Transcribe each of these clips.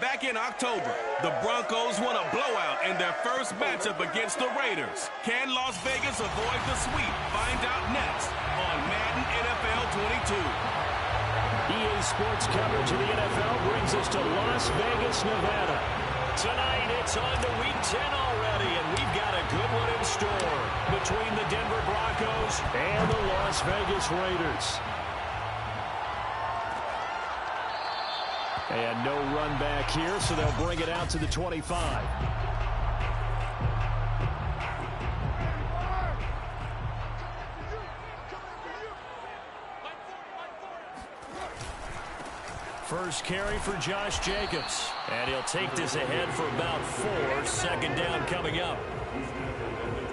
Back in October, the Broncos won a blowout in their first matchup against the Raiders. Can Las Vegas avoid the sweep? Find out next on Madden NFL 22. EA Sports coverage of the NFL brings us to Las Vegas, Nevada. Tonight, it's on to Week 10 already, and we've got a good one in store between the Denver Broncos and the Las Vegas Raiders. And no run back here, so they'll bring it out to the 25. First carry for Josh Jacobs. And he'll take this ahead for about 4. Second down coming up.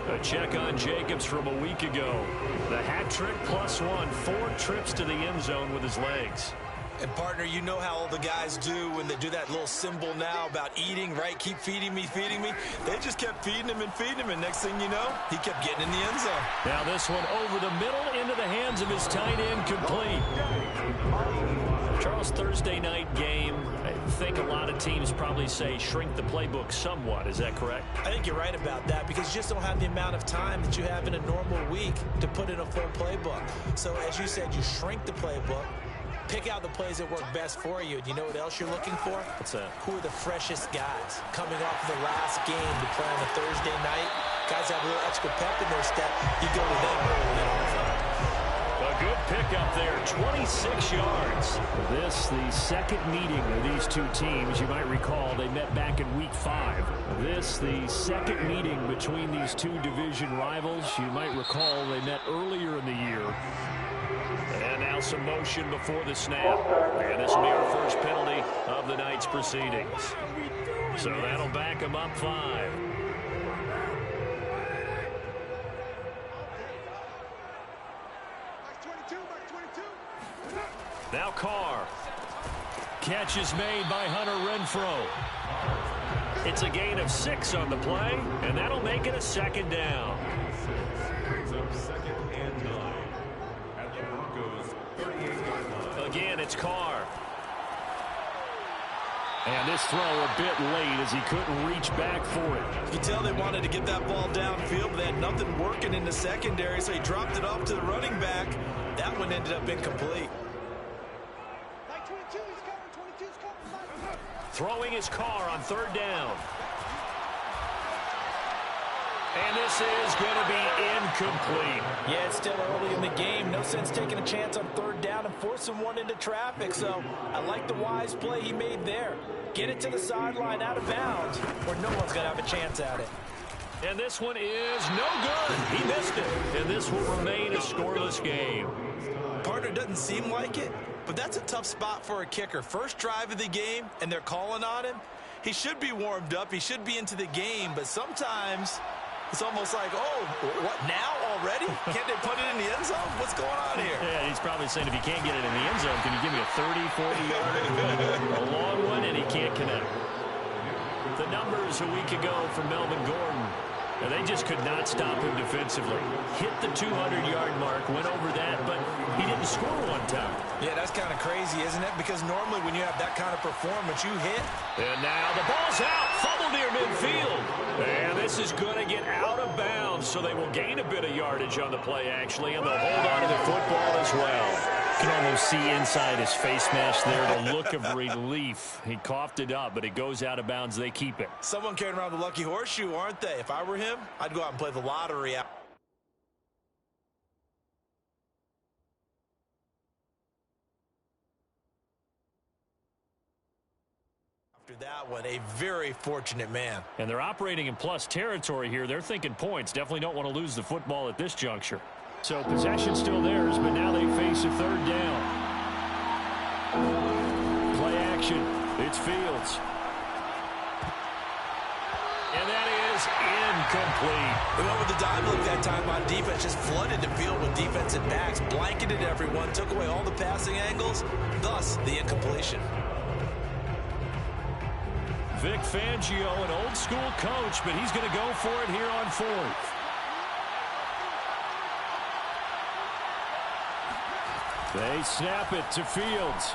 A check on Jacobs from a week ago. The hat trick +1. 4 trips to the end zone with his legs. And, partner, you know how all the guys do when they do that little symbol now about eating, right? Keep feeding me, feeding me. They just kept feeding him and feeding him, and next thing you know, he kept getting in the end zone. Now this one over the middle into the hands of his tight end, complete. Charles, Thursday night game, I think a lot of teams probably say shrink the playbook somewhat. Is that correct? I think you're right about that because you just don't have the amount of time that you have in a normal week to put in a full playbook. So, as you said, you shrink the playbook. Pick out the plays that work best for you. Do you know what else you're looking for? What's that? Who are the freshest guys coming off the last game to play on a Thursday night? Guys have a little extra pep in their step. You go to them early on. A good pickup there, 26 yards. This, the second meeting of these two teams. You might recall they met back in Week 5. This, the second meeting between these two division rivals. You might recall they met earlier in the year. And now some motion before the snap. And this will be our first penalty of the night's proceedings. So that'll back them up 5. Now Carr. Catch is made by Hunter Renfrow. It's a gain of 6 on the play, and that'll make it a second down. Again, it's Carr. And this throw a bit late as he couldn't reach back for it. You can tell they wanted to get that ball downfield, but they had nothing working in the secondary, so he dropped it off to the running back. That one ended up incomplete. Throwing his Carr on 3rd down. And this is going to be incomplete. Yeah, it's still early in the game. No sense taking a chance on 3rd down and forcing one into traffic. So I like the wise play he made there. Get it to the sideline out of bounds, or no one's going to have a chance at it. And this one is no good. He missed it. And this will remain a scoreless game. Partner, doesn't seem like it, but that's a tough spot for a kicker. First drive of the game, and they're calling on him. He should be warmed up. He should be into the game, but sometimes it's almost like, oh, what, now already? Can't they put it in the end zone? What's going on here? Yeah, he's probably saying if you can't get it in the end zone, can you give me a 30, 40-yarder? A long one, and he can't connect. The numbers a week ago from Melvin Gordon. And they just could not stop him defensively. Hit the 200-yard mark, went over that, but he didn't score one time. Yeah, that's kind of crazy, isn't it? Because normally when you have that kind of performance, you hit. And now the ball's out. Fumble near midfield. And this is going to get out of bounds, so they will gain a bit of yardage on the play, actually, and they'll hold on to the football as well. You can almost see inside his face mask there the look of relief. He coughed it up, but it goes out of bounds. They keep it. Someone carrying around the lucky horseshoe, aren't they? If I were him, I'd go out and play the lottery out. After that one, a very fortunate man. And they're operating in plus territory here. They're thinking points. Definitely don't want to lose the football at this juncture. So possession still theirs, but now they face a 3rd down. Play action. It's Fields. And that is incomplete. They went with the dive look that time on defense. Just flooded the field with defensive backs. Blanketed everyone. Took away all the passing angles. Thus, the incompletion. Vic Fangio, an old-school coach, but he's going to go for it here on 4th. They snap it to Fields.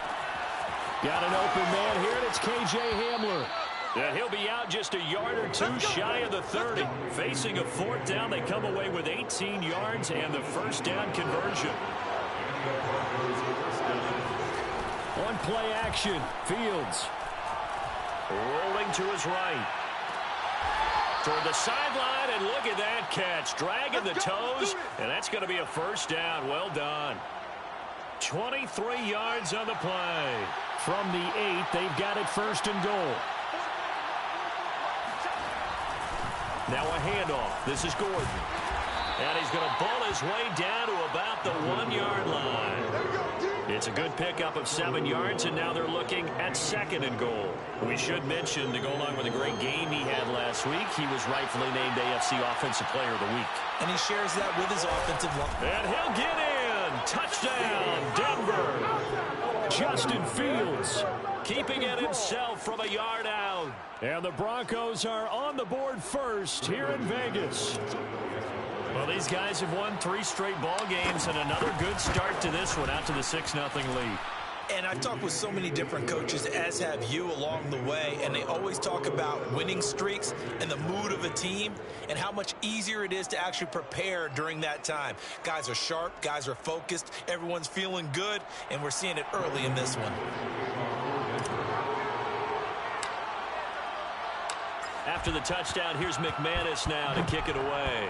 Got an open man here, and it's K.J. Hamler. And he'll be out just a yard or two shy of the 30. Facing a fourth down, they come away with 18 yards and the first down conversion. On play action, Fields. Rolling to his right. Toward the sideline, and look at that catch. Dragging the toes, and that's going to be a first down. Well done. 23 yards on the play. From the 8, they've got it first and goal. Now a handoff. This is Gordon. And he's going to ball his way down to about the 1-yard line. It's a good pickup of 7 yards, and now they're looking at second and goal. We should mention, to go along with a great game he had last week, he was rightfully named AFC Offensive Player of the Week. And he shares that with his offensive line. And he'll get in. Touchdown, Denver. Justin Fields keeping it himself from a yard out. And the Broncos are on the board first here in Vegas. Well, these guys have won 3 straight ball games, and another good start to this one, out to the 6-0 lead. And I've talked with so many different coaches, as have you, along the way, and they always talk about winning streaks and the mood of a team and how much easier it is to actually prepare during that time. Guys are sharp, guys are focused, everyone's feeling good, and we're seeing it early in this one. After the touchdown, here's McManus now to kick it away.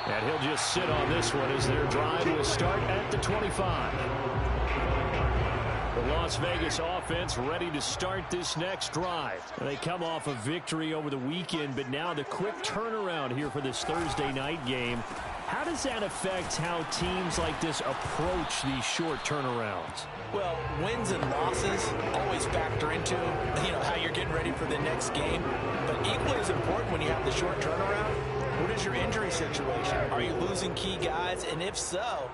And he'll just sit on this one as their drive will start at the 25. The Las Vegas offense ready to start this next drive. They come off a victory over the weekend, but now the quick turnaround here for this Thursday night game. How does that affect how teams like this approach these short turnarounds? Well, wins and losses always factor into, how you're getting ready for the next game. But equally as important when you have the short turnaround, what is your injury situation? Are you losing key guys? And if so,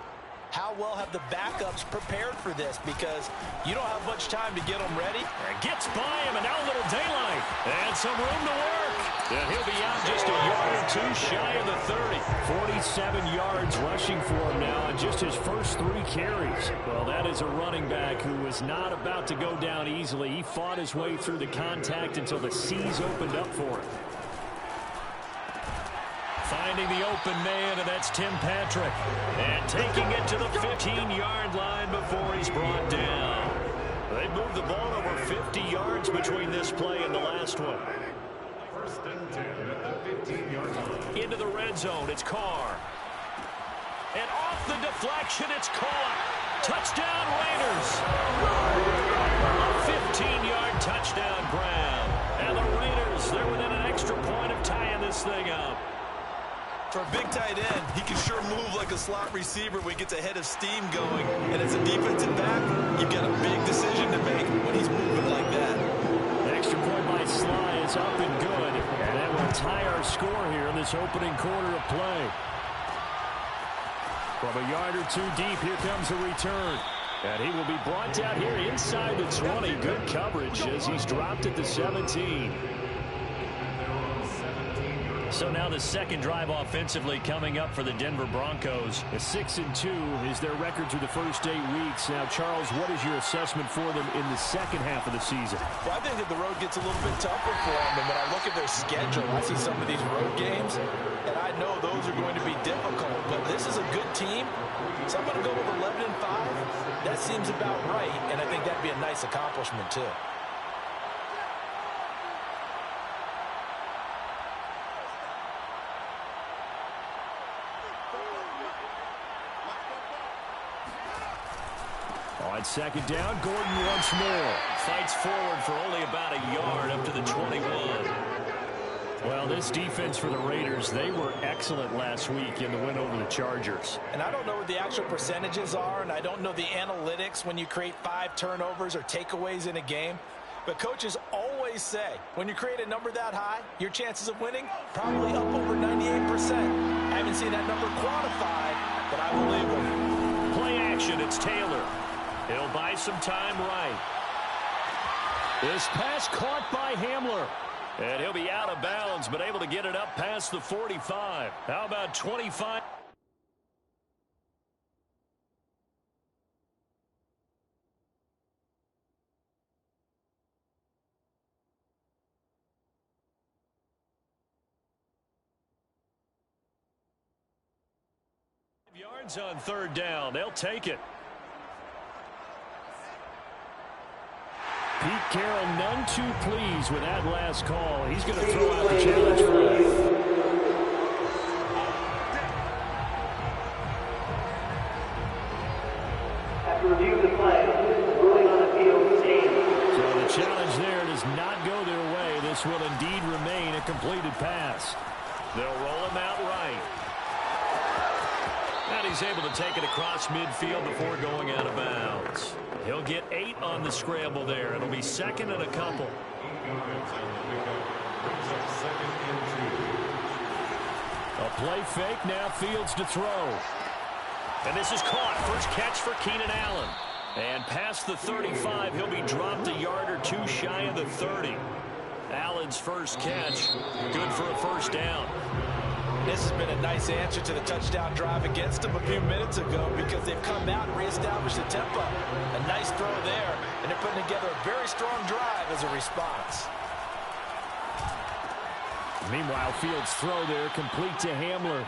how well have the backups prepared for this? Because you don't have much time to get them ready. Gets by him, and now a little daylight. And some room to work. And he'll be out just a yard or two shy of the 30. 47 yards rushing for him now on just his first 3 carries. Well, that is a running back who was not about to go down easily. He fought his way through the contact until the seas opened up for him. Finding the open man, and that's Tim Patrick. And taking it to the 15-yard line before he's brought down. They moved the ball over 50 yards between this play and the last one. First and 10 at the 15-yard line. Into the red zone, it's Carr. And off the deflection, it's caught. Touchdown, Raiders. A 15-yard touchdown grab. And the Raiders, they're within an extra point of tying this thing up. For a big tight end, he can sure move like a slot receiver when he gets a head of steam going. And as a defensive back, you've got a big decision to make when he's moving like that. The extra point by Sly is up and good. And that will tie our score here in this opening quarter of play. From a yard or two deep, here comes a return. And he will be brought down here inside the 20. Good coverage as he's dropped at the 17. So now the second drive offensively coming up for the Denver Broncos. A 6-2 is their record through the first 8 weeks. Now, Charles, what is your assessment for them in the second half of the season? Well, I think that the road gets a little bit tougher for them. And when I look at their schedule, I see some of these road games, and I know those are going to be difficult. But this is a good team, so I'm going to go with 11-5. That seems about right, and I think that'd be a nice accomplishment, too. On second down, Gordon once more. Fights forward for only about a yard up to the 21. Well, this defense for the Raiders, they were excellent last week in the win over the Chargers. And I don't know what the actual percentages are, and I don't know the analytics when you create 5 turnovers or takeaways in a game. But coaches always say, when you create a number that high, your chances of winning probably up over 98%. I haven't seen that number quantified, but I believe them. Play action, it's Taylor. He'll buy some time right. This pass caught by Hamler. And he'll be out of bounds, but able to get it up past the 45. How about 25? yards on third down. They'll take it. Pete Carroll none too pleased with that last call. He's going to throw out the challenge flag. Review the play. Ruling on the field stands. So the challenge there does not go their way. This will indeed remain a completed pass. They'll roll him out right. And he's able to take it across midfield before going out of bounds. He'll get 8 on the scramble there. It'll be second and a couple. A play fake, now Fields to throw. And this is caught. First catch for Keenan Allen. And past the 35, he'll be dropped a yard or two shy of the 30. Allen's first catch, good for a first down. This has been a nice answer to the touchdown drive against them a few minutes ago because they've come out and reestablished the tempo. A nice throw there, and they're putting together a very strong drive as a response. Meanwhile, Fields' throw there complete to Hamler.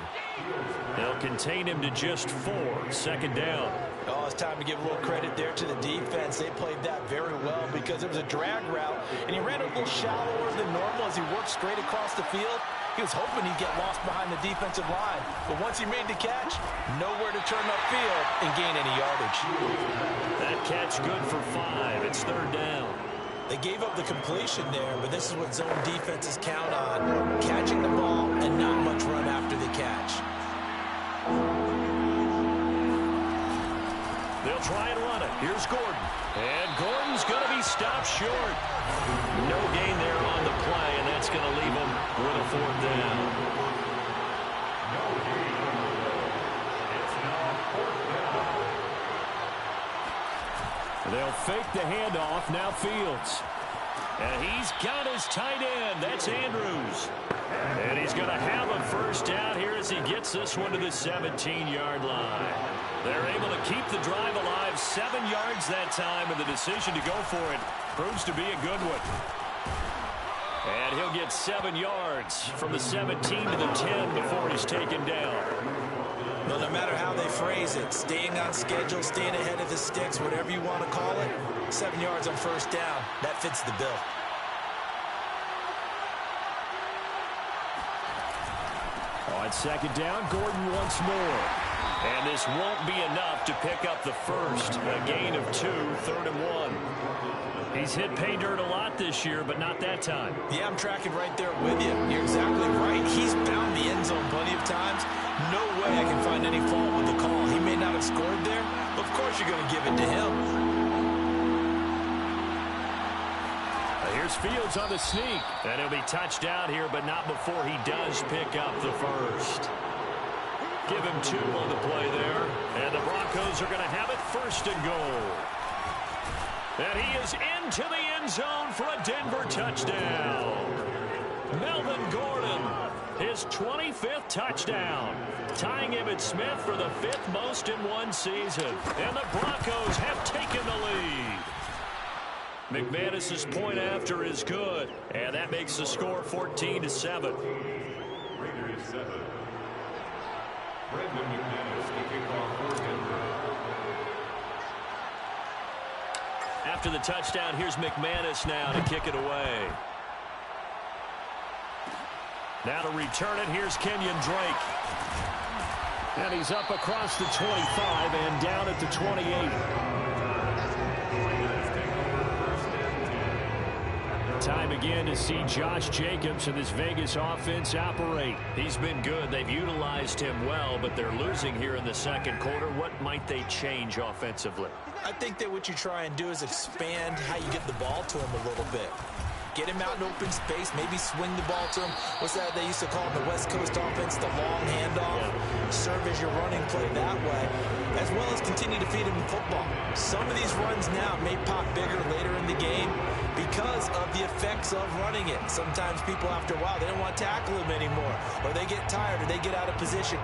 They'll contain him to just 4. Second down. Oh, it's time to give a little credit there to the defense. They played that very well because it was a drag route, and he ran a little shallower than normal as he worked straight across the field. He was hoping he'd get lost behind the defensive line, but once he made the catch, nowhere to turn upfield and gain any yardage. That catch good for 5. It's third down. They gave up the completion there, but this is what zone defenses count on, catching the ball and not much run after the catch. They'll try and run it. Here's Gordon. And Gordon's going to be stopped short. No gain there on the play, and that's going to leave him with a fourth down. They'll fake the handoff. Now Fields. And he's got his tight end. That's Andrews. And he's going to have a first down here as he gets this one to the 17-yard line. They're able to keep the drive alive 7 yards that time, and the decision to go for it proves to be a good one. And he'll get 7 yards from the 17 to the 10 before he's taken down. Well, no matter how they phrase it, staying on schedule, staying ahead of the sticks, whatever you want to call it, 7 yards on first down, that fits the bill. On second down, Gordon once more. And this won't be enough to pick up the first. A gain of 2, third and 1. He's hit pay dirt a lot this year, but not that time. Yeah, I'm tracking right there with you. You're exactly right. He's found the end zone plenty of times. No way I can find any fault with the call. He may not have scored there, but of course you're going to give it to him. Here's Fields on the sneak. And he'll be touched down here, but not before he does pick up the first. Give him 2 on the play there. And the Broncos are going to have it first and goal. And he is into the end zone for a Denver touchdown. Melvin Gordon, his 25th touchdown, tying Emmitt Smith for the 5th most in one season. And the Broncos have taken the lead. McManus's point after is good, and that makes the score 14-7. Raiders 7. Brandon McManus, the kickoff for Denver. After the touchdown, here's McManus now to kick it away. Now to return it, here's Kenyon Drake. And he's up across the 25 and down at the 28. Time again to see Josh Jacobs and this Vegas offense operate. He's been good. They've utilized him well, but they're losing here in the second quarter. What might they change offensively? I think that what you try and do is expand how you get the ball to him a little bit. Get him out in open space, maybe swing the ball to him. What's that they used to call it, the West Coast offense, the long handoff? Yeah. Serve as your running play that way, as well as continue to feed him the football. Some of these runs now may pop bigger later in the game because of the effects of running it. Sometimes people, after a while, they don't want to tackle him anymore, or they get tired, or they get out of position.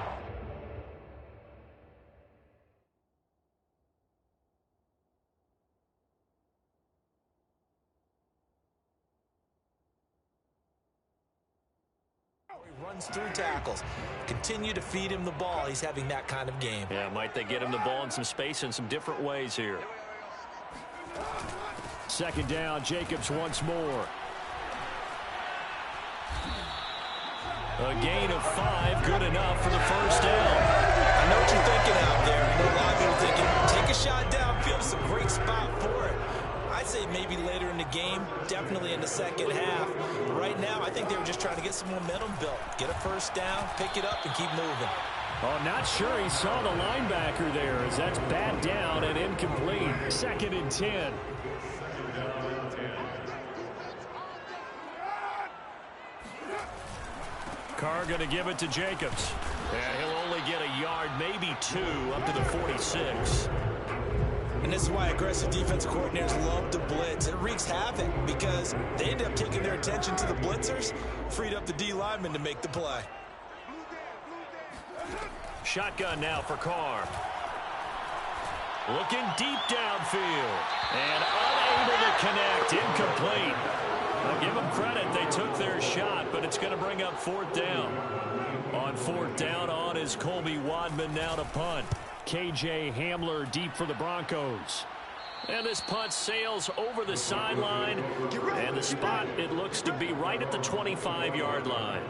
runs through tackles. Continue to feed him the ball. He's having that kind of game. Yeah, might they get him the ball in some space in some different ways here. Second down, Jacobs once more. A gain of 5, good enough for the first down. I know what you're thinking out there. I know a lot of people thinking, take a shot downfield. It's a great spot for it. I'd say maybe later in the game, definitely in the second half. But right now, I think they were just trying to get some momentum built. Get a first down, pick it up, and keep moving. Oh, not sure he saw the linebacker there as that's bat down and incomplete. 2nd and 10. Carr going to give it to Jacobs. And he'll only get a yard, maybe 2, up to the 46. And this is why aggressive defensive coordinators love to blitz. It wreaks havoc because they end up taking their attention to the blitzers, freed up the D lineman to make the play. Shotgun now for Carr. Looking deep downfield. And unable to connect. Incomplete. I'll give them credit. They took their shot, but it's going to bring up 4th down. On 4th down, on is Colby Wadman now to punt. KJ Hamler deep for the Broncos. And this punt sails over the sideline. And the spot, it looks to be right at the 25-yard line.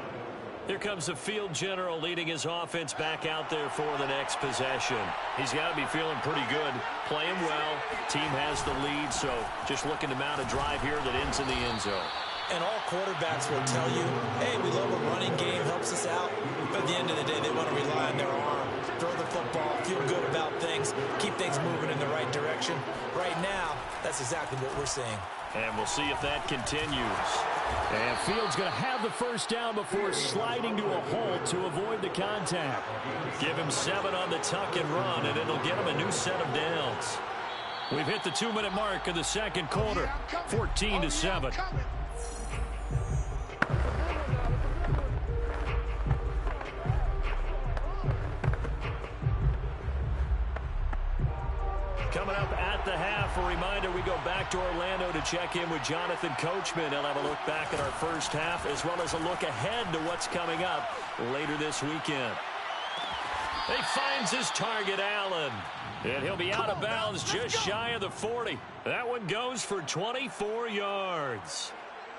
Here comes the field general leading his offense back out there for the next possession. He's got to be feeling pretty good, playing well. Team has the lead, so just looking to mount a drive here that ends in the end zone. And all quarterbacks will tell you, hey, we love a running game, helps us out. But at the end of the day, they want to rely on their arm, throw the football, feel good about things, keep things moving in the right direction. Right now, that's exactly what we're seeing. And we'll see if that continues. And Fields going to have the first down before sliding to a halt to avoid the contact. Give him 7 on the tuck and run, and it'll get him a new set of downs. We've hit the 2-minute mark of the second quarter, 14-7. Coming up at the half, a reminder, we go back to Orlando to check in with Jonathan Coachman. He'll have a look back at our first half as well as a look ahead to what's coming up later this weekend. He finds his target, Allen. And he'll be out of bounds just shy of the 40. That one goes for 24 yards.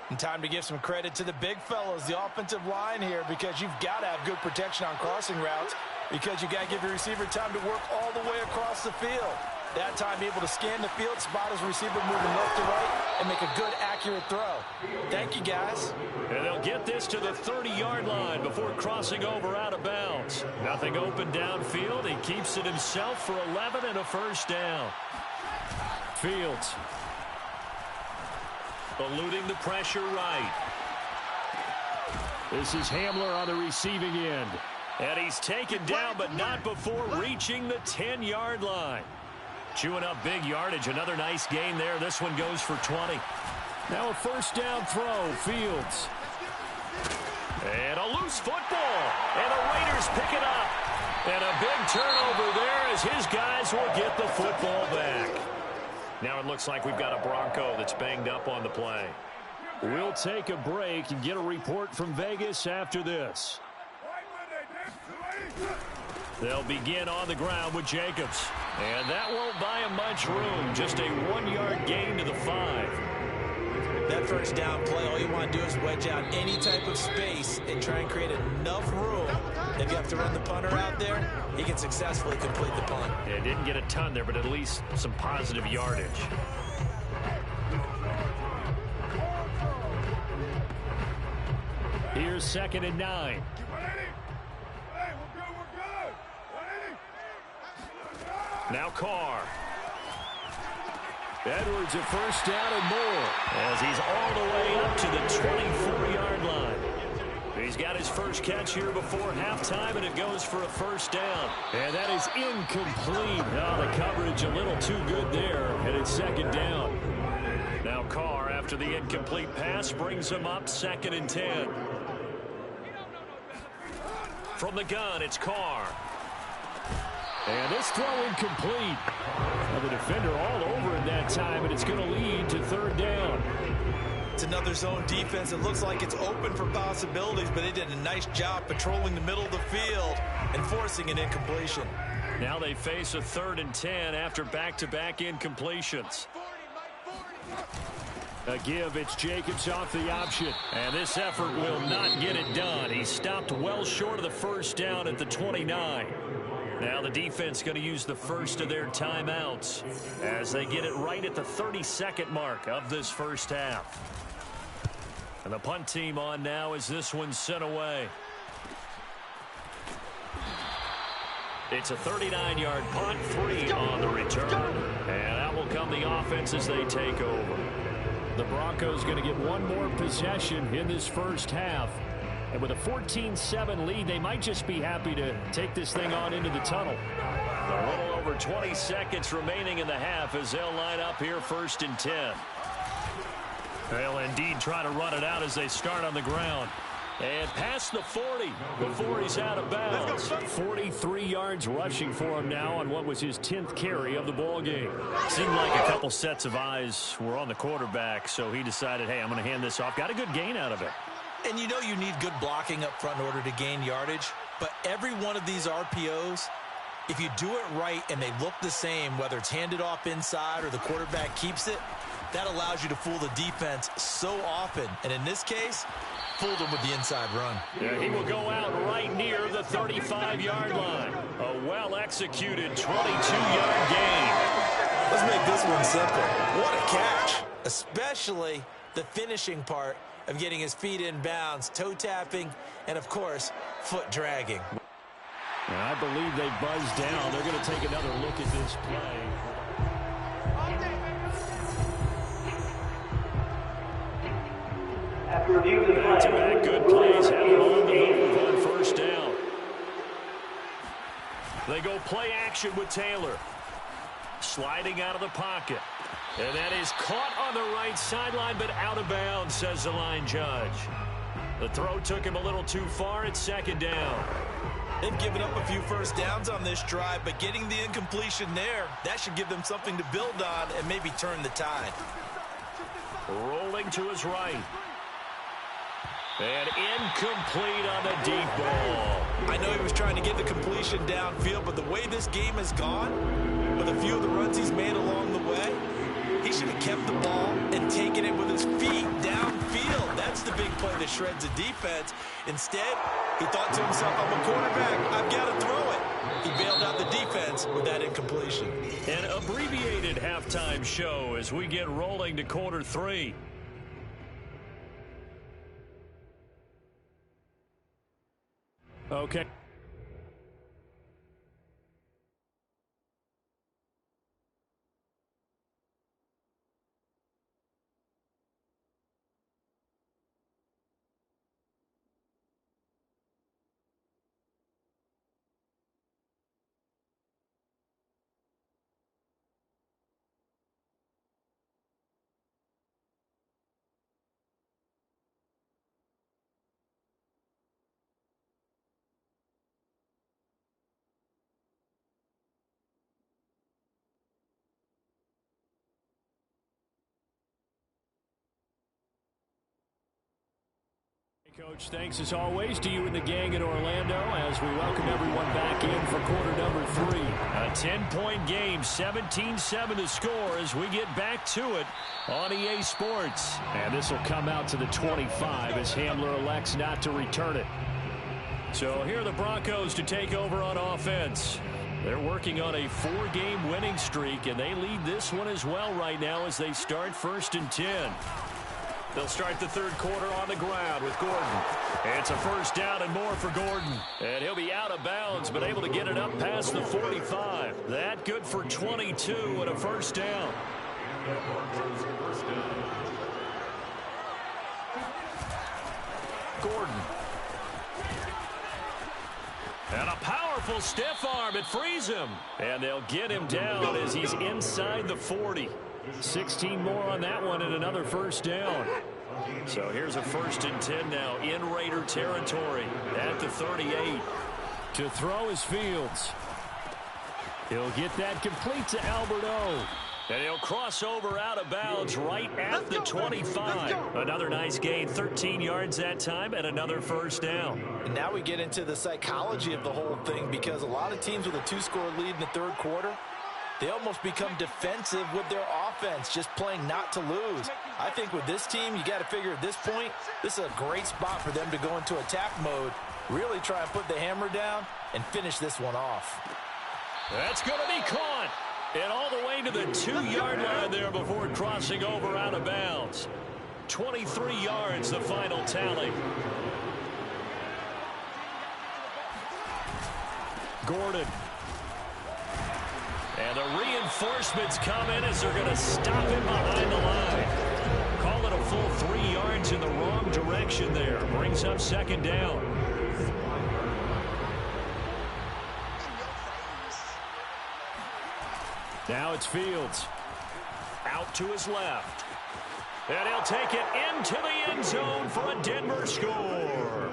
And time to give some credit to the big fellows, the offensive line here, because you've got to have good protection on crossing routes because you got to give your receiver time to work all the way across the field. That time able to scan the field, spot his receiver moving left to right, and make a good, accurate throw. Thank you, guys. And they'll get this to the 30-yard line before crossing over out of bounds. Nothing open downfield. He keeps it himself for 11 and a first down. Fields eluding the pressure right. This is Hamler on the receiving end. And he's taken down, but not before reaching the 10-yard line. Chewing up big yardage. Another nice gain there. This one goes for 20. Now a first down throw. Fields. And a loose football. And the Raiders pick it up. And a big turnover there as his guys will get the football back. Now it looks like we've got a Bronco that's banged up on the play. We'll take a break and get a report from Vegas after this. They'll begin on the ground with Jacobs. And that won't buy him much room. Just a 1-yard gain to the 5. That first down play, all you want to do is wedge out any type of space and try and create enough room. If you have to run the punter out there, he can successfully complete the punt. Yeah, didn't get a ton there, but at least some positive yardage. Here's 2nd and 9. Now Carr. Edwards a first down and more as he's all the way up to the 24-yard line. He's got his first catch here before halftime, and it goes for a first down. And that is incomplete. Oh, the coverage a little too good there, and it's 2nd down. Now Carr, after the incomplete pass, brings him up 2nd and 10. From the gun, it's Carr. And this throw incomplete. Now the defender all over it that time, and it's going to lead to 3rd down. It's another zone defense. It looks like it's open for possibilities, but they did a nice job patrolling the middle of the field and forcing an incompletion. Now they face a 3rd and 10 after back-to-back incompletions. A give, it's Jacobs off the option. And this effort will not get it done. He stopped well short of the first down at the 29. Now the defense going to use the first of their timeouts as they get it right at the 32nd mark of this first half. And the punt team on now as this one's sent away. It's a 39-yard punt, 3 on the return. And out will come the offense as they take over. The Broncos going to get one more possession in this first half. And with a 14-7 lead, they might just be happy to take this thing on into the tunnel. A little over 20 seconds remaining in the half as they'll line up here 1st and 10. They'll indeed try to run it out as they start on the ground. And past the 40 before he's out of bounds. 43 yards rushing for him now on what was his 10th carry of the ball game. Seemed like a couple sets of eyes were on the quarterback, so he decided, hey, I'm going to hand this off. Got a good gain out of it. And you know you need good blocking up front in order to gain yardage, but every one of these RPOs, if you do it right and they look the same, whether it's handed off inside or the quarterback keeps it, that allows you to fool the defense so often. And in this case, fooled them with the inside run. Yeah, he will go out right near the 35-yard line. A well-executed 22-yard gain. Let's make this one simple. What a catch, especially the finishing part of getting his feet in bounds, toe tapping, and of course, foot dragging. And I believe they buzzed down. They're going to take another look at this play. After review of the play, Back-to-back good plays have it on the move on first down. They go play action with Taylor. Sliding out of the pocket. And that is caught on the right sideline, but out of bounds, says the line judge. The throw took him a little too far at 2nd down. They've given up a few first downs on this drive, but getting the incompletion there, that should give them something to build on and maybe turn the tide. Rolling to his right. And incomplete on the deep ball. I know he was trying to get the completion downfield, but the way this game has gone, with a few of the runs he's made along the way, he should have kept the ball and taken it with his feet downfield. That's the big play that shreds the defense. Instead, he thought to himself, I'm a quarterback, I've got to throw it. He bailed out the defense with that incompletion. An abbreviated halftime show as we get rolling to quarter 3. Okay. Coach, thanks as always to you and the gang in Orlando as we welcome everyone back in for quarter number 3. A 10-point game, 17-7 to score as we get back to it on EA Sports. And this will come out to the 25 as Hamler elects not to return it. So here are the Broncos to take over on offense. They're working on a 4-game winning streak, and they lead this one as well right now as they start 1st and 10. They'll start the 3rd quarter on the ground with Gordon. It's a 1st down and more for Gordon. And he'll be out of bounds, but able to get it up past the 45. That good for 22 and a 1st down. Gordon. And a powerful stiff arm. It frees him. And they'll get him down as he's inside the 40. 16 more on that one and another 1st down. So here's a 1st and 10 now in Raider territory at the 38. To throw is Fields. He'll get that complete to Albert O. And he'll cross over out of bounds right at the 25. Another nice gain, 13 yards that time, and another first down. And now we get into the psychology of the whole thing, because a lot of teams with a 2-score lead in the third quarter, they almost become defensive with their offense, just playing not to lose. I think with this team, you got to figure at this point, this is a great spot for them to go into attack mode, really try and put the hammer down and finish this one off. That's going to be caught. And all the way to the 2-yard line there before crossing over out of bounds. 23 yards, the final tally. Gordon. And the reinforcements come in as they're going to stop him behind the line. Call it a full 3 yards in the wrong direction there. Brings up second down. Now it's Fields. Out to his left. And he'll take it into the end zone for a Denver score.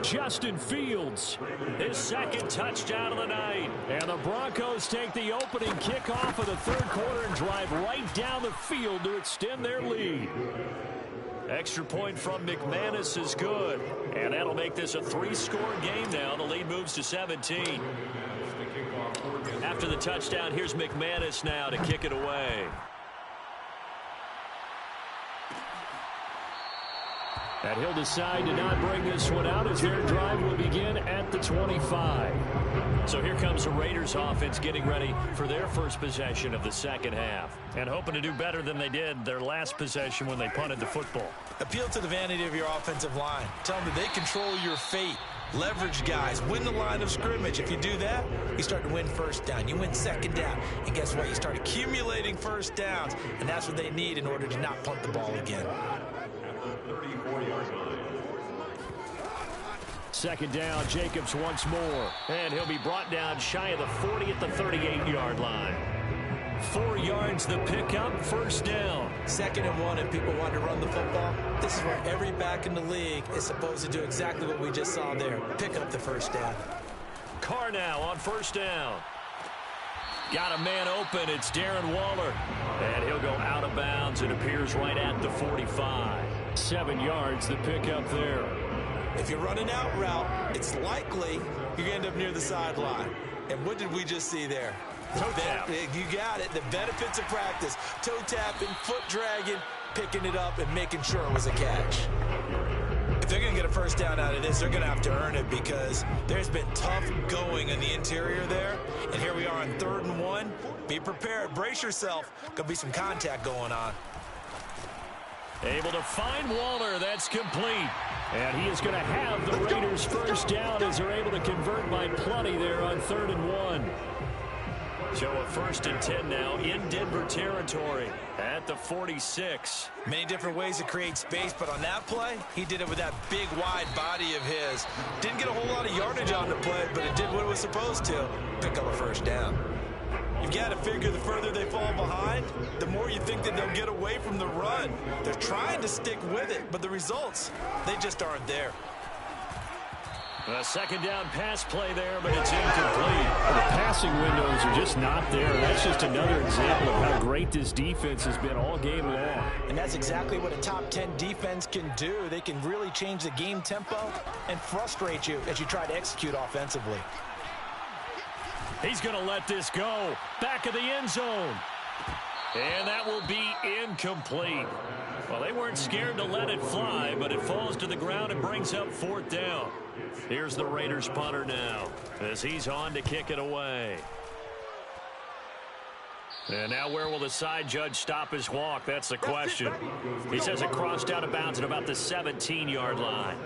Justin Fields, his second touchdown of the night. And the Broncos take the opening kickoff of the third quarter and drive right down the field to extend their lead. Extra point from McManus is good. And that'll make this a 3-score game now. The lead moves to 17. After the touchdown, here's McManus now to kick it away. And he'll decide to not bring this one out as their drive will begin at the 25. So here comes the Raiders offense getting ready for their first possession of the second half. And hoping to do better than they did their last possession when they punted the football. Appeal to the vanity of your offensive line. Tell them that they control your fate. Leverage guys. Win the line of scrimmage. If you do that, you start to win first down. You win second down. And guess what? You start accumulating first downs. And that's what they need in order to not punt the ball again. Second down, Jacobs once more. And he'll be brought down shy of the 40 at the 38-yard line. 4 yards the pickup, first down. 2nd and 1 if people want to run the football. This is where every back in the league is supposed to do exactly what we just saw there. Pick up the first down. Carr now on first down. Got a man open. It's Darren Waller. And he'll go out of bounds. It appears right at the 45. 7 yards the pickup there. If you're running out route, it's likely you're going to end up near the sideline. And what did we just see there? Toe tap. You got it. The benefits of practice. Toe tapping, foot dragging, picking it up, and making sure it was a catch. If they're going to get a first down out of this, they're going to have to earn it, because there's been tough going in the interior there. And here we are on 3rd and 1. Be prepared. Brace yourself. Going to be some contact going on. Able to find Waller. That's complete. And he is going to have the Raiders first down as they're able to convert by plenty there on 3rd and 1. So a 1st and 10 now in Denver territory at the 46. Many different ways to create space, but on that play, he did it with that big, wide body of his. Didn't get a whole lot of yardage on the play, but it did what it was supposed to. Pick up a first down. You've got to figure the further they fall behind, the more you think that they'll get away from the run. They're trying to stick with it, but the results, they just aren't there. A second down pass play there, but it's incomplete. The passing windows are just not there. That's just another example of how great this defense has been all game long. And that's exactly what a top 10 defense can do. They can really change the game tempo and frustrate you as you try to execute offensively. He's going to let this go. Back of the end zone. And that will be incomplete. Well, they weren't scared to let it fly, but it falls to the ground and brings up 4th down. Here's the Raiders punter now as he's on to kick it away. And now where will the side judge stop his walk? That's the question. He says it crossed out of bounds at about the 17-yard line.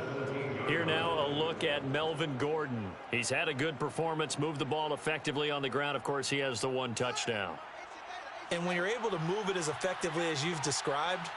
Here now a look at Melvin Gordon. He's had a good performance, moved the ball effectively on the ground. Of course, he has the 1 touchdown. And when you're able to move it as effectively as you've described,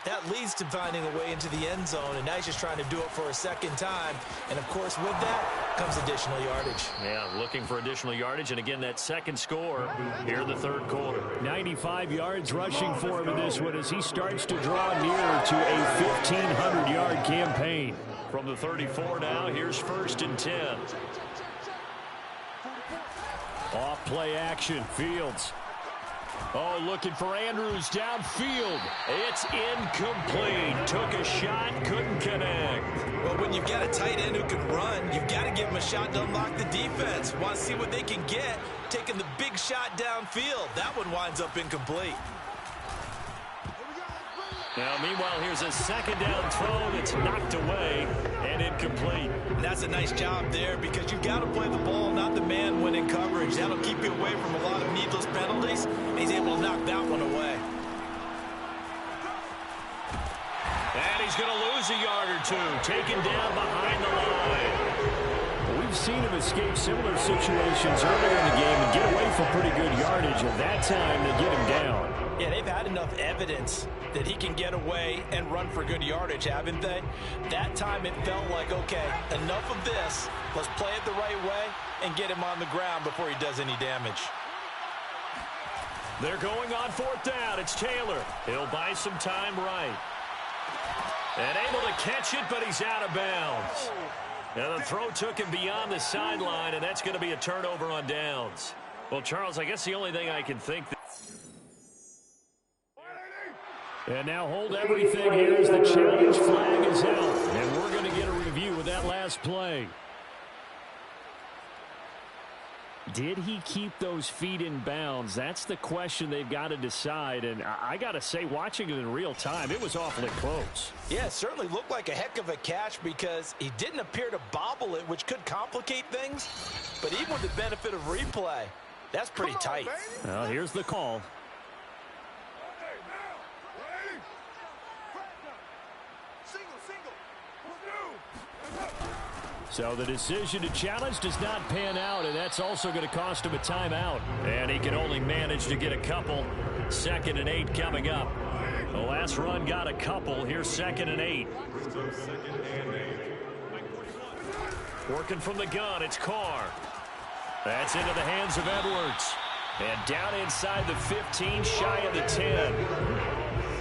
that leads to finding a way into the end zone, and now he's just trying to do it for a second time. And, of course, with that comes additional yardage. Yeah, looking for additional yardage, and again, that second score here in the third quarter. 95 yards rushing for him in this one as he starts to draw nearer to a 1,500-yard campaign. From the 34 now, here's 1st and 10. Off play action, Fields. Oh, looking for Andrews downfield. It's incomplete. Took a shot, couldn't connect. Well, when you've got a tight end who can run, you've got to give him a shot to unlock the defense. Want to see what they can get, taking the big shot downfield. That one winds up incomplete. Now, meanwhile, here's a second down throw that's knocked away and incomplete. And that's a nice job there because you've got to play the ball, not the man when in coverage. That'll keep you away from a lot of needless penalties, and he's able to knock that one away. And he's going to lose a yard or two, taken down behind the line. We've seen him escape similar situations earlier in the game and get away for pretty good yardage, and that time they get him down. Yeah, they've had enough evidence that he can get away and run for good yardage, haven't they? That time it felt like, okay, enough of this. Let's play it the right way and get him on the ground before he does any damage. They're going on fourth down. It's Taylor. He'll buy some time right. And able to catch it, but he's out of bounds. Now the throw took him beyond the sideline, and that's going to be a turnover on downs. Well, Charles, I guess the only thing I can think that... And now hold everything here as the challenge flag is out. And we're going to get a review of that last play. Did he keep those feet in bounds? That's the question they've got to decide. And I got to say, watching it in real time, it was awfully close. Yeah, it certainly looked like a heck of a catch because he didn't appear to bobble it, which could complicate things. But even with the benefit of replay, that's pretty tight. Well, here's the call. So the decision to challenge does not pan out, and that's also going to cost him a timeout. And he can only manage to get a couple. 2nd and 8 coming up. The last run got a couple. Here's 2nd and 8. Working from the gun, it's Carr. That's into the hands of Edwards. And down inside the 15, shy of the 10.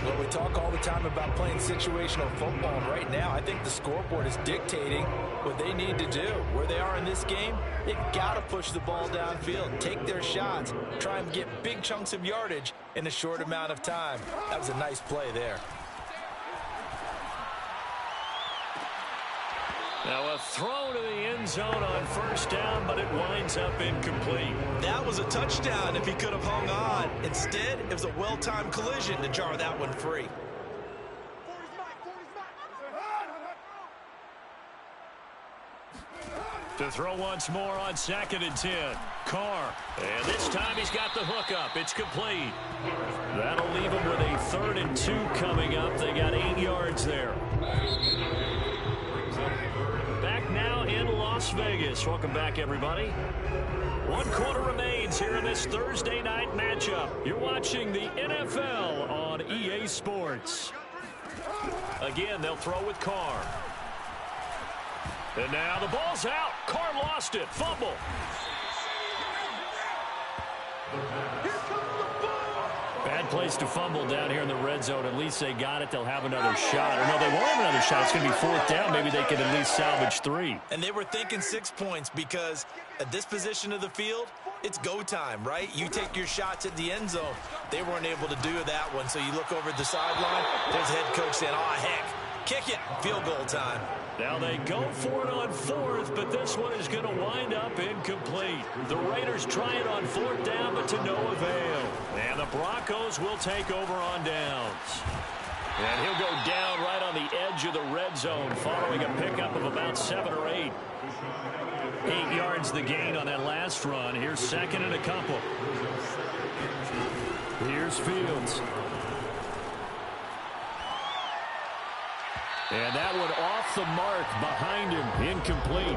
Well, we talk all the time about playing situational football, and right now I think the scoreboard is dictating what they need to do. Where they are in this game, they've got to push the ball downfield, take their shots, try and get big chunks of yardage in a short amount of time. That was a nice play there. Now a throw to the end zone on first down, but it winds up incomplete. That was a touchdown if he could have hung on. Instead, it was a well-timed collision to jar that one free. To throw once more on 2nd and 10. Carr. And this time he's got the hook up. It's complete. That'll leave him with a 3rd and 2 coming up. They got 8 yards there. Back now in Las Vegas. Welcome back, everybody. 1 quarter remains here in this Thursday night matchup. You're watching the NFL on EA Sports. Again, they'll throw with Carr. And now the ball's out. Carr lost it. Fumble. Bad place to fumble down here in the red zone. At least they got it. They'll have another shot. Or no, they won't have another shot. It's going to be 4th down. Maybe they can at least salvage 3. And they were thinking 6 points because at this position of the field, it's go time, right? You take your shots at the end zone. They weren't able to do that one. So you look over at the sideline. There's the head coach saying, oh, heck, kick it. Field goal time. Now they go for it on 4th, but this one is going to wind up incomplete. The Raiders try it on 4th down, but to no avail. And the Broncos will take over on downs. And he'll go down right on the edge of the red zone following a pickup of about 7 or 8. 8 yards the gain on that last run. Here's 2nd and a couple. Here's Fields. And that one off the mark behind him, incomplete.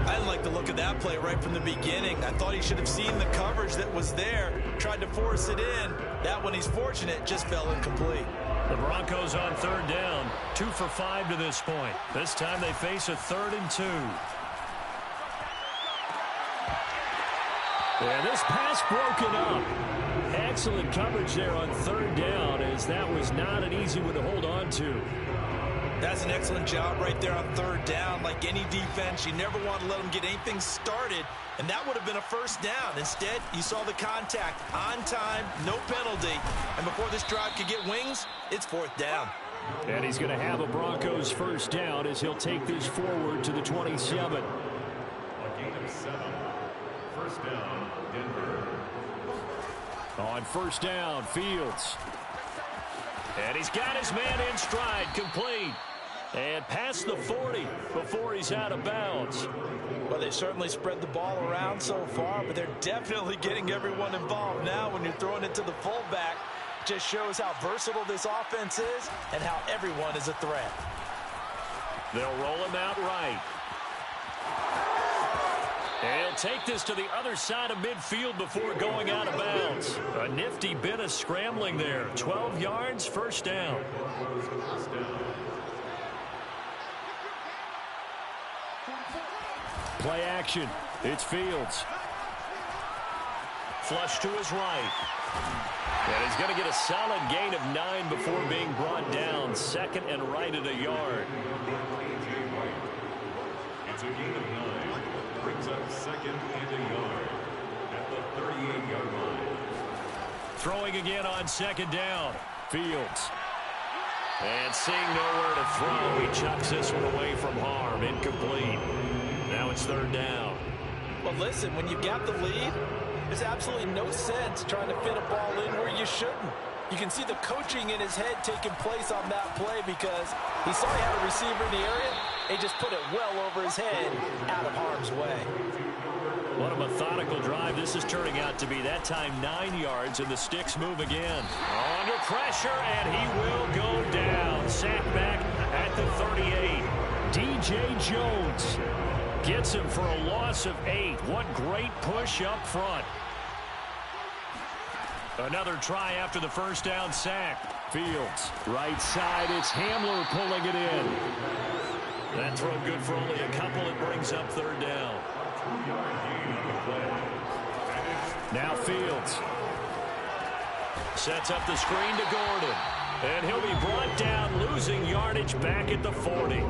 I didn't like the look of that play right from the beginning. I thought he should have seen the coverage that was there, tried to force it in. That one, he's fortunate, just fell incomplete. The Broncos on 3rd down, 2 for 5 to this point. This time they face a 3rd and 2. And this pass broken up. Excellent coverage there on 3rd down, as that was not an easy one to hold on to. That's an excellent job right there on third down. Like any defense, you never want to let them get anything started, and that would have been a first down. Instead, you saw the contact on time, no penalty, and before this drive could get wings, it's fourth down. And he's going to have a Broncos first down as he'll take this forward to the 27. A gain of 7. First down, Denver. On first down, Fields. And he's got his man in stride, complete. And past the 40 before he's out of bounds. Well, they certainly spread the ball around so far, but they're definitely getting everyone involved now when you're throwing it to the fullback. Just shows how versatile this offense is and how everyone is a threat. They'll roll him out right. And take this to the other side of midfield before going out of bounds. A nifty bit of scrambling there. 12 yards, first down. Play action. It's Fields. Flush to his right. And he's going to get a solid gain of 9 before being brought down. Second and right at a yard. It's a gain of 9. Brings up second and a yard at the 38-yard line. Throwing again on second down. Fields. And seeing nowhere to throw, he chucks this one away from harm. Incomplete. Now it's third down. Well, listen, when you've got the lead, there's absolutely no sense trying to fit a ball in where you shouldn't. You can see the coaching in his head taking place on that play because he saw he had a receiver in the area. He just put it well over his head, out of harm's way. What a methodical drive this is turning out to be. That time 9 yards, and the sticks move again. Under pressure, and he will go down. Sacked back at the 38. DJ Jones gets him for a loss of 8. What great push up front. Another try after the first down sack. Fields, right side, it's Hamler pulling it in. That throw good for only a couple. It brings up third down. Now Fields. Sets up the screen to Gordon. And he'll be brought down, losing yardage back at the 40.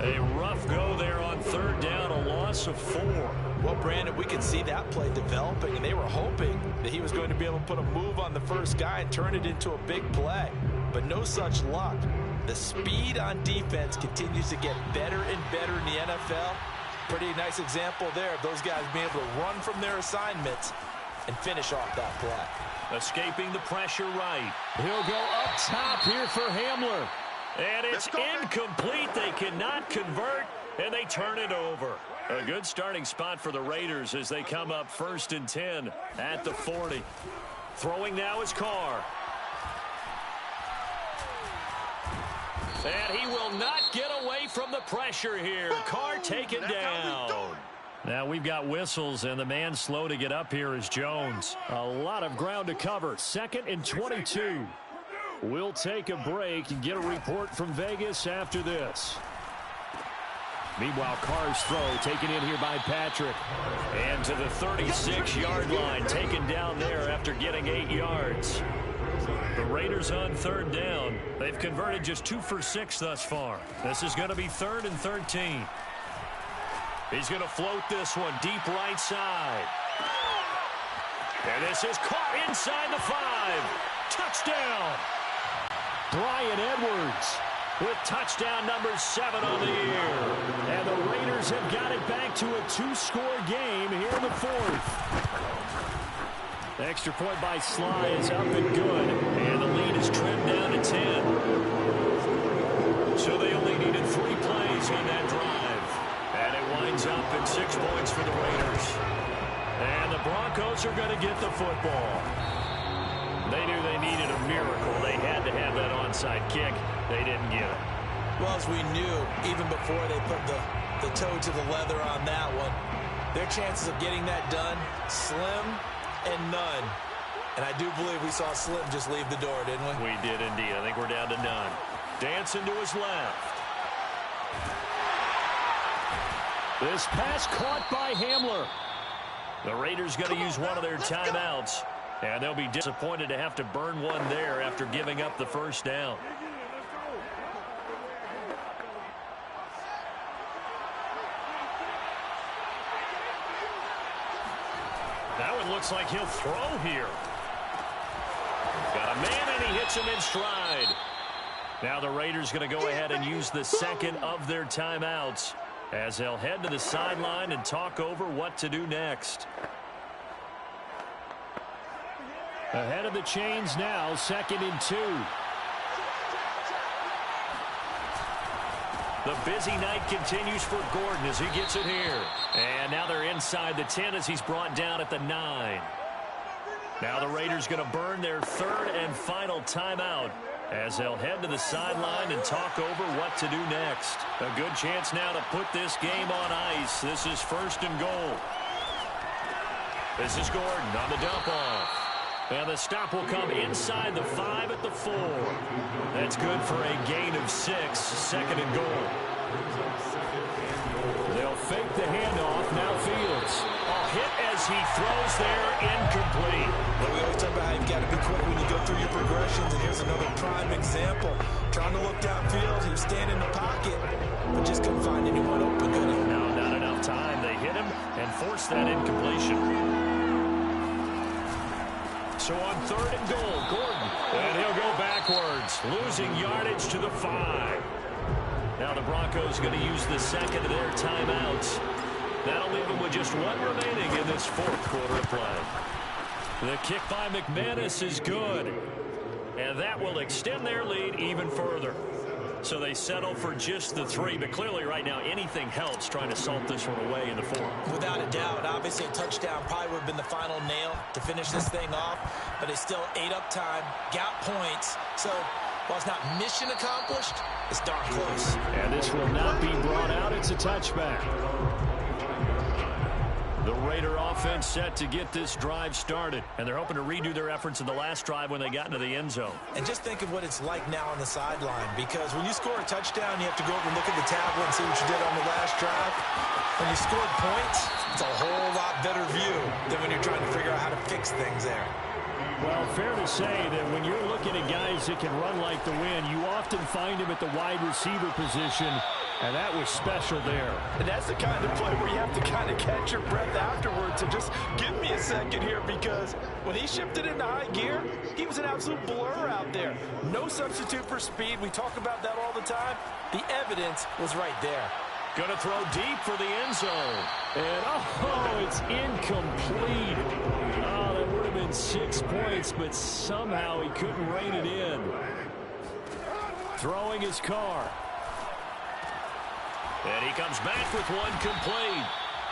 A rough go there on third down, a loss of 4. Well, Brandon, we could see that play developing, and they were hoping that he was going to be able to put a move on the first guy and turn it into a big play. But no such luck. The speed on defense continues to get better and better in the NFL. Pretty nice example there of those guys being able to run from their assignments and finish off that play. Escaping the pressure right. He'll go up top here for Hamler. And it's incomplete. They cannot convert, and they turn it over. A good starting spot for the Raiders as they come up 1st and 10 at the 40. Throwing now is Carr. And he will not get away from the pressure here. Carr taken down. Now we've got whistles, and the man slow to get up here is Jones. A lot of ground to cover. 2nd and 22. We'll take a break and get a report from Vegas after this. Meanwhile, Carr's throw taken in here by Patrick. And to the 36-yard line, taken down there after getting 8 yards. The Raiders on third down. They've converted just 2 for 6 thus far. This is going to be 3rd and 13. He's going to float this one deep right side. And this is caught inside the 5. Touchdown. Bryan Edwards with touchdown number 7 on the year. And the Raiders have got it back to a 2-score game here in the 4th. The extra point by Sly is up and good. And the lead is trimmed down to 10. So they only needed 3 plays on that drive. And it winds up in 6 points for the Raiders. And the Broncos are going to get the football. They knew they needed a miracle. They had to have that onside kick. They didn't get it. Well, as we knew, even before they put the toe to the leather on that one, their chances of getting that done, slim and none. And I do believe we saw Slim just leave the door, didn't we? We did indeed. I think we're down to none. Dancing to his left. This pass caught by Hamler. The Raiders going to use one of their timeouts. And they'll be disappointed to have to burn one there after giving up the first down. That one looks like he'll throw here. Got a man, and he hits him in stride. Now the Raiders going to go ahead and use the second of their timeouts as they'll head to the sideline and talk over what to do next. Ahead of the chains now, 2nd and 2. The busy night continues for Gordon as he gets it here. And now they're inside the 10 as he's brought down at the 9. Now the Raiders going to burn their 3rd and final timeout as they'll head to the sideline and talk over what to do next. A good chance now to put this game on ice. This is 1st and goal. This is Gordon on the dump off. And the stop will come inside the 5 at the 4. That's good for a gain of 6. 2nd and goal. They'll fake the handoff. Now Fields. A hit as he throws there, incomplete. Well, we always talk about how you've got to be quick when you go through your progressions, and here's another prime example. Trying to look downfield, he was standing in the pocket, but just couldn't find anyone open, could he? No, not enough time. They hit him and forced that incompletion. So on 3rd and goal, Gordon, and he'll go backwards, losing yardage to the 5. Now the Broncos going to use the second of their timeouts. That'll leave them with just one remaining in this 4th quarter of play. The kick by McManus is good, and that will extend their lead even further. So they settle for just the 3, but clearly right now anything helps trying to salt this one away in the 4th. Without a doubt, obviously a touchdown probably would have been the final nail to finish this thing off, but they still ate up time, got points. So while it's not mission accomplished, it's darn close. And this will not be brought out. It's a touchback. The Raider offense set to get this drive started, and they're hoping to redo their efforts in the last drive when they got into the end zone. And just think of what it's like now on the sideline, because when you score a touchdown, you have to go over and look at the tablet and see what you did on the last drive. When you scored points, it's a whole lot better view than when you're trying to figure out how to fix things there. Well, fair to say that when you're looking at guys that can run like the wind, you often find him at the wide receiver position, and that was special there. And that's the kind of play where you have to kind of catch your breath afterwards and just give me a second here, because when he shifted into high gear, he was an absolute blur out there. No substitute for speed. We talk about that all the time. The evidence was right there. Going to throw deep for the end zone. And, oh, it's incomplete. Oh, that would have been 6 points, but somehow he couldn't rein it in. Throwing his car. And he comes back with one complete.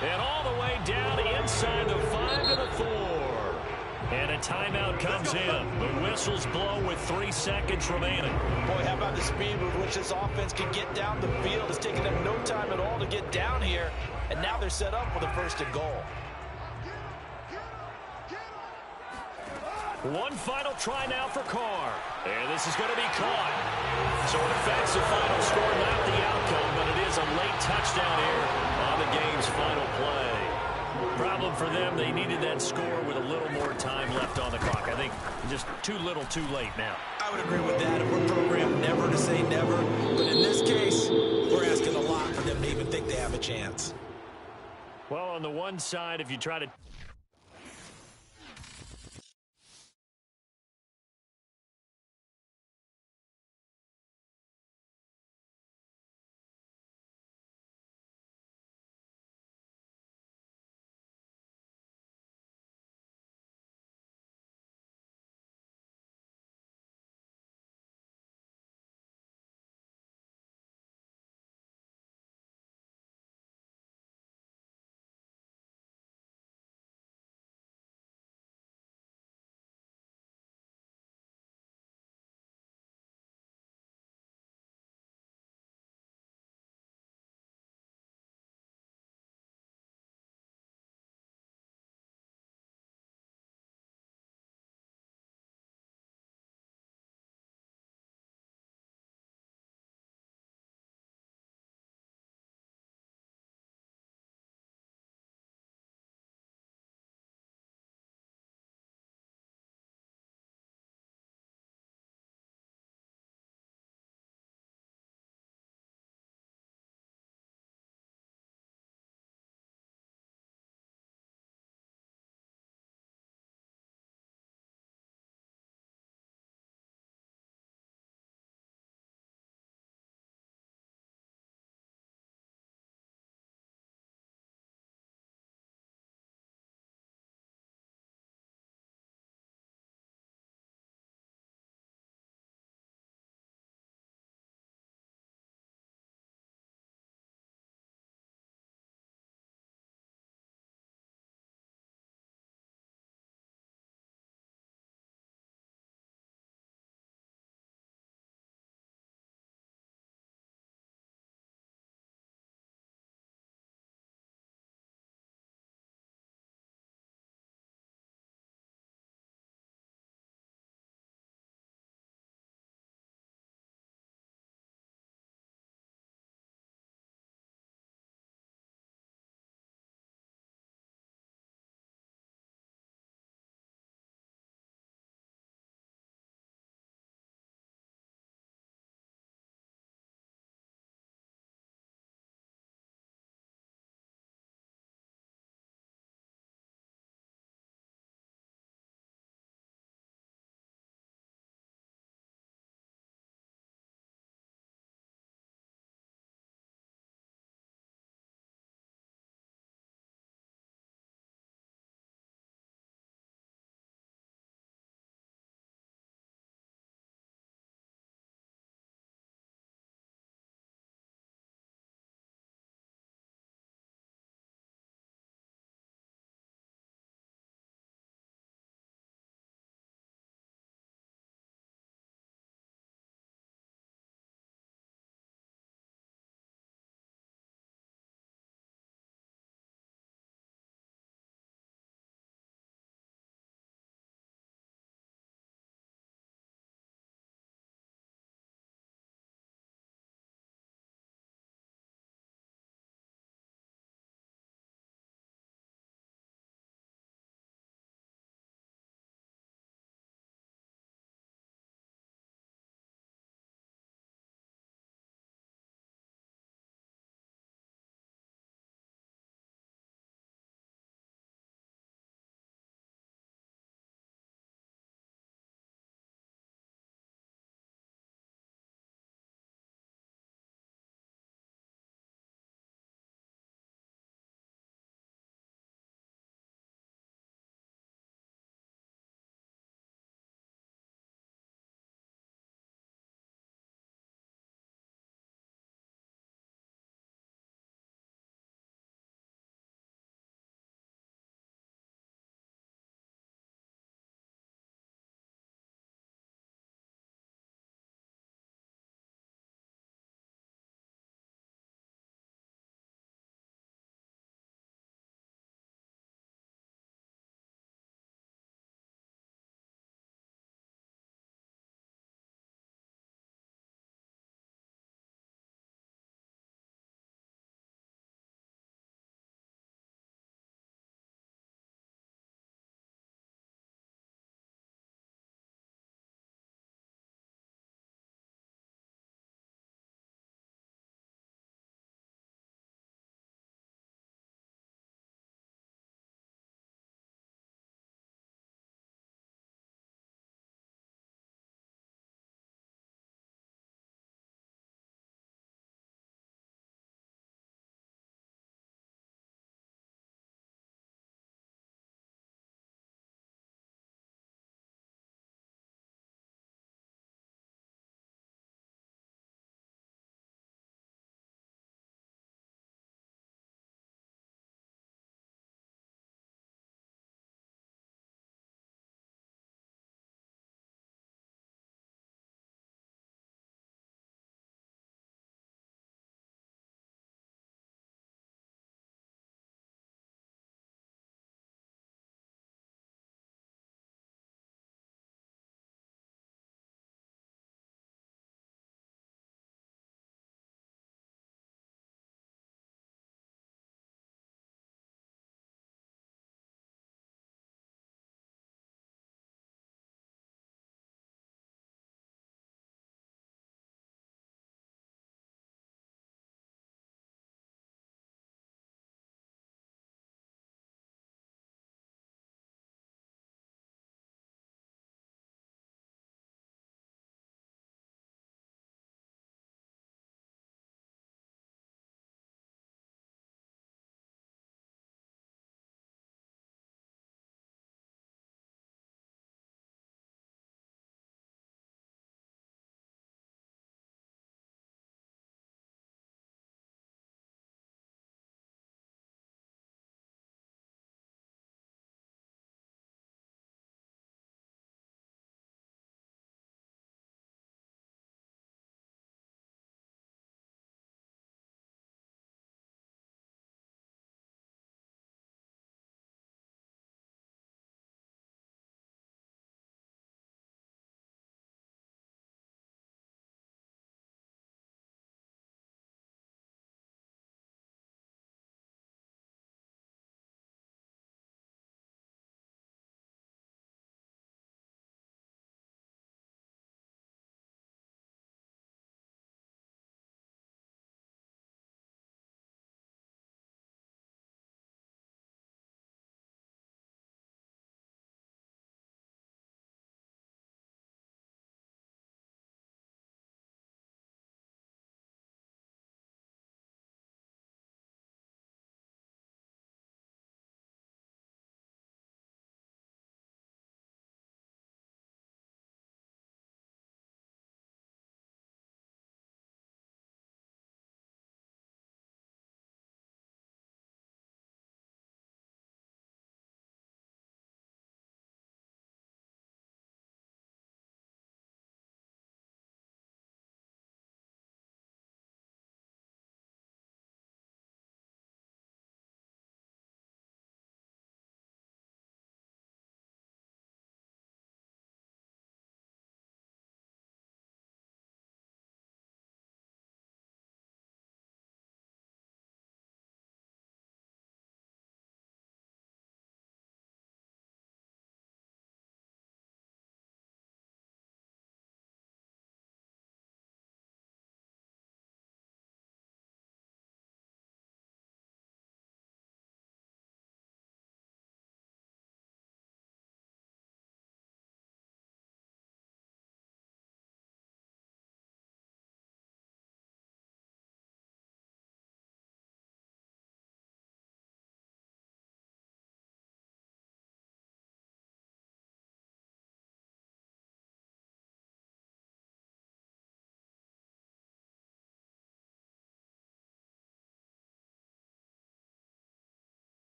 And all the way down inside the 5 to the 4. And a timeout comes in. The whistles blow with 3 seconds remaining. Boy, how about the speed with which this offense can get down the field? It's taken them no time at all to get down here. And now they're set up with a 1st and goal. One final try now for Carr. And this is going to be caught. So it affects the final score, not the outcome, but it is a late touchdown here on the game's final play. Problem for them, they needed that score with a little more time left on the clock. I think just too little too late now. I would agree with that. We're programmed never to say never. But in this case, we're asking a lot for them to even think they have a chance. Well, on the one side, if you try to